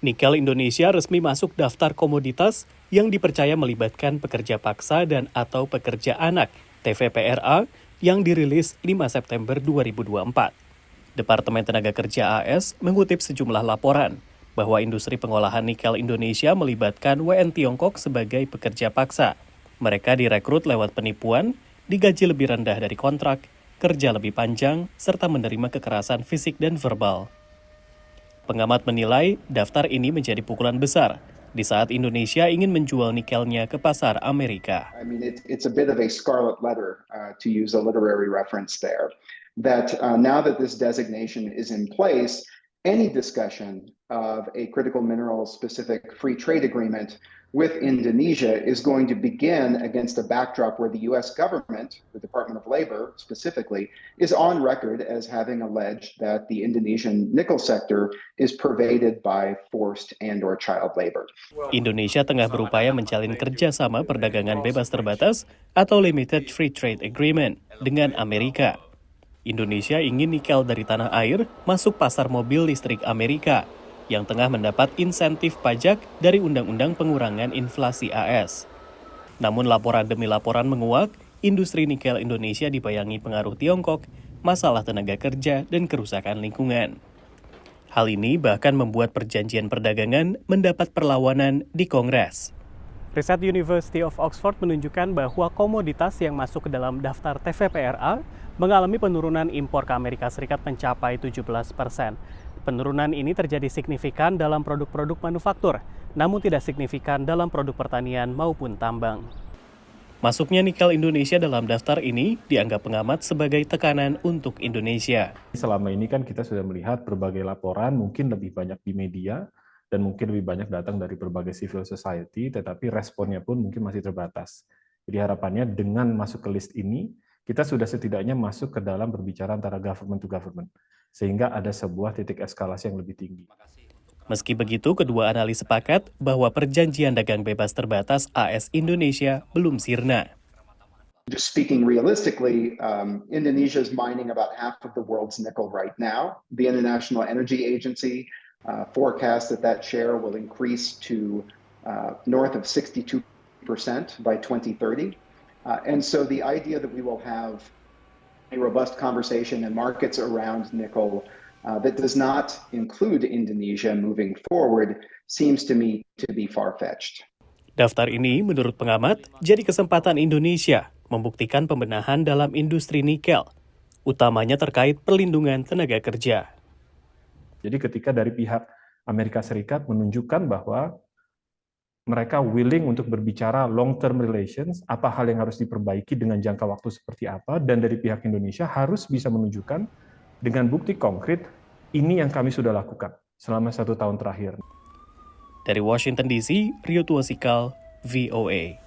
Nikel Indonesia resmi masuk daftar komoditas yang dipercaya melibatkan pekerja paksa dan atau pekerja anak (TVPRA) yang dirilis 5 September 2024. Departemen Tenaga Kerja AS mengutip sejumlah laporan bahwa industri pengolahan nikel Indonesia melibatkan WN Tiongkok sebagai pekerja paksa. Mereka direkrut lewat penipuan, digaji lebih rendah dari kontrak, kerja lebih panjang, serta menerima kekerasan fisik dan verbal. Pengamat menilai daftar ini menjadi pukulan besar di saat Indonesia ingin menjual nikelnya ke pasar Amerika. I mean, it's a bit of a scarlet letter, to use a literary reference there, that now that this designation is in place, any discussion of a critical minerals specific free trade agreement with Indonesia is going to begin against a backdrop where the U.S. government, the Department of Labor specifically, is on record as having alleged that the Indonesian nickel sector is pervaded by forced and/or child labor. Indonesia tengah berupaya menjalin kerjasama perdagangan bebas terbatas atau Limited Free Trade Agreement dengan Amerika. Indonesia ingin nikel dari tanah air masuk pasar mobil listrik Amerika yang tengah mendapat insentif pajak dari Undang-Undang Pengurangan Inflasi AS. Namun laporan demi laporan menguak, industri nikel Indonesia dibayangi pengaruh Tiongkok, masalah tenaga kerja, dan kerusakan lingkungan. Hal ini bahkan membuat perjanjian perdagangan mendapat perlawanan di Kongres. Riset University of Oxford menunjukkan bahwa komoditas yang masuk ke dalam daftar TVPRA mengalami penurunan impor ke Amerika Serikat mencapai 17%. Penurunan ini terjadi signifikan dalam produk-produk manufaktur, namun tidak signifikan dalam produk pertanian maupun tambang. Masuknya nikel Indonesia dalam daftar ini dianggap pengamat sebagai tekanan untuk Indonesia. Selama ini kan kita sudah melihat berbagai laporan, mungkin lebih banyak di media, dan mungkin lebih banyak datang dari berbagai civil society, tetapi responnya pun mungkin masih terbatas. Jadi harapannya dengan masuk ke list ini, kita sudah setidaknya masuk ke dalam berbicara antara government to government, sehingga ada sebuah titik eskalasi yang lebih tinggi. Meski begitu, kedua analis sepakat bahwa perjanjian dagang bebas terbatas AS Indonesia belum sirna. Just speaking realistically, Indonesia is mining about half of the world's nickel right now. The International Energy Agency forecast that share will increase to north of 62% by 2030. And so the idea that we will have a robust conversation in markets around nickel that does not include Indonesia moving forward seems to me to be far-fetched. Daftar ini, menurut pengamat, jadi kesempatan Indonesia membuktikan pembenahan dalam industri nikel, utamanya terkait perlindungan tenaga kerja. Jadi ketika dari pihak Amerika Serikat menunjukkan bahwa mereka willing untuk berbicara long-term relations, apa hal yang harus diperbaiki dengan jangka waktu seperti apa, dan dari pihak Indonesia harus bisa menunjukkan dengan bukti konkret, ini yang kami sudah lakukan selama 1 tahun terakhir. Dari Washington DC, Rio Tuasikal, VOA.